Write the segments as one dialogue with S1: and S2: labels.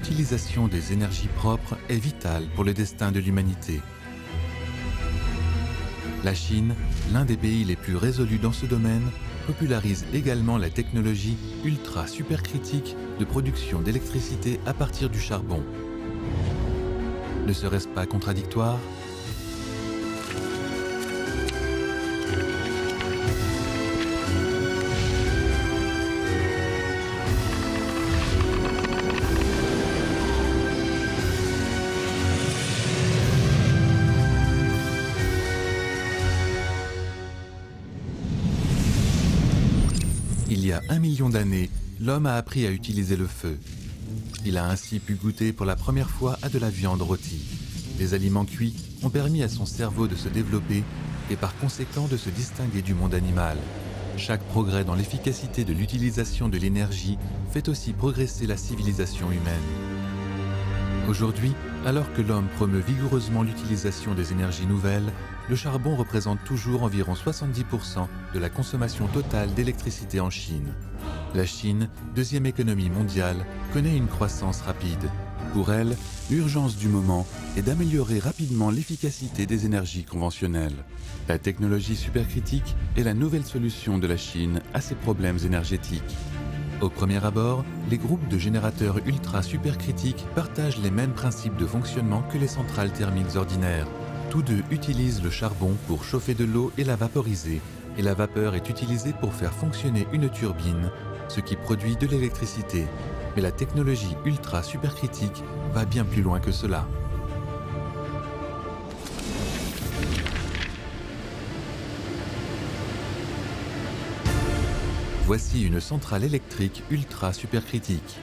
S1: l'utilisation des énergies propres est vitale pour le destin de l'humanité. La Chine, l'un des pays les plus résolus dans ce domaine, popularise également la technologie ultra-supercritique de production d'électricité à partir du charbon. Ne serait-ce pas contradictoire ? Il y a 1 million d'années, l'homme a appris à utiliser le feu. Il a ainsi pu goûter pour la première fois à de la viande rôtie. Les aliments cuits ont permis à son cerveau de se développer et par conséquent de se distinguer du monde animal. Chaque progrès dans l'efficacité de l'utilisation de l'énergie fait aussi progresser la civilisation humaine. Aujourd'hui, alors que l'homme promeut vigoureusement l'utilisation des énergies nouvelles, le charbon représente toujours environ 70% de la consommation totale d'électricité en Chine. La Chine, deuxième économie mondiale, connaît une croissance rapide. Pour elle, l'urgence du moment est d'améliorer rapidement l'efficacité des énergies conventionnelles. La technologie supercritique est la nouvelle solution de la Chine à ses problèmes énergétiques. Au premier abord, les groupes de générateurs ultra-supercritiques partagent les mêmes principes de fonctionnement que les centrales thermiques ordinaires. Tous deux utilisent le charbon pour chauffer de l'eau et la vaporiser, et la vapeur est utilisée pour faire fonctionner une turbine, ce qui produit de l'électricité. Mais la technologie ultra-supercritique va bien plus loin que cela. Voici une centrale électrique ultra-supercritique.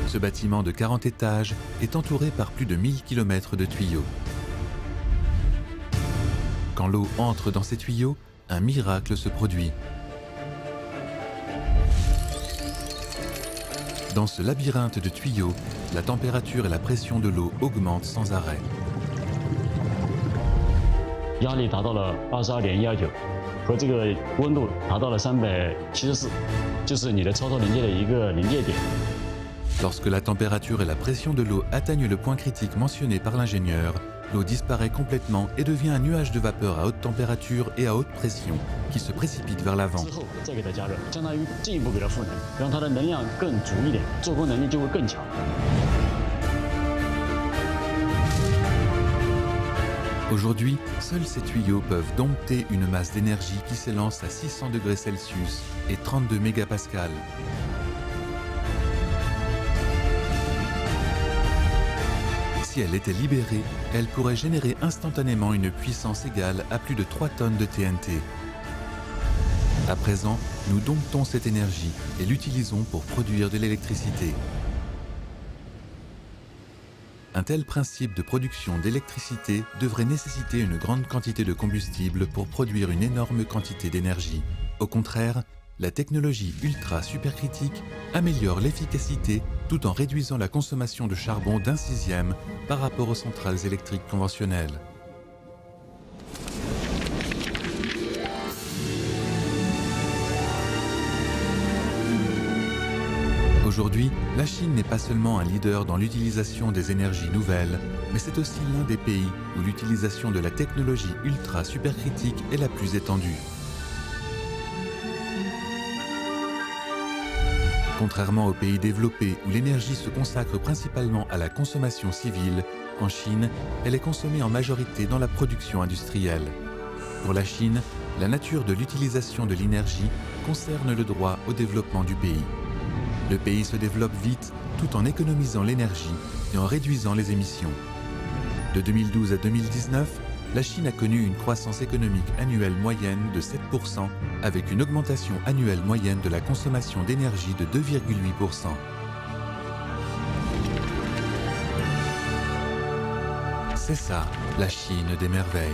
S1: Ce bâtiment de 40 étages est entouré par plus de 1000 km de tuyaux. Quand l'eau entre dans ces tuyaux, un miracle se produit. Dans ce labyrinthe de tuyaux, la température et la pression de l'eau augmentent sans arrêt.
S2: 压力达到了22.19，和这个温度达到了374，就是你的超导临界的一个临界点。
S1: Lorsque la température et la pression de l'eau atteignent le point critique mentionné par l'ingénieur, l'eau disparaît complètement et devient un nuage de vapeur à haute température et à haute pression qui se précipite vers l'avant.
S2: 之后再给它加热，相当于进一步给它赋能，让它的能量更足一点，做工能力就会更强。
S1: Aujourd'hui, seuls ces tuyaux peuvent dompter une masse d'énergie qui s'élance à 600 degrés Celsius et 32 mégapascales. Si elle était libérée, elle pourrait générer instantanément une puissance égale à plus de 3 tonnes de TNT. À présent, nous domptons cette énergie et l'utilisons pour produire de l'électricité. Un tel principe de production d'électricité devrait nécessiter une grande quantité de combustible pour produire une énorme quantité d'énergie. Au contraire, la technologie ultra-supercritique améliore l'efficacité tout en réduisant la consommation de charbon d'un sixième par rapport aux centrales électriques conventionnelles. Aujourd'hui, la Chine n'est pas seulement un leader dans l'utilisation des énergies nouvelles, mais c'est aussi l'un des pays où l'utilisation de la technologie ultra-supercritique est la plus étendue. Contrairement aux pays développés où l'énergie se consacre principalement à la consommation civile, en Chine, elle est consommée en majorité dans la production industrielle. Pour la Chine, la nature de l'utilisation de l'énergie concerne le droit au développement du pays. Le pays se développe vite tout en économisant l'énergie et en réduisant les émissions. De 2012 à 2019, la Chine a connu une croissance économique annuelle moyenne de 7%, avec une augmentation annuelle moyenne de la consommation d'énergie de 2,8%. C'est ça, la Chine des merveilles.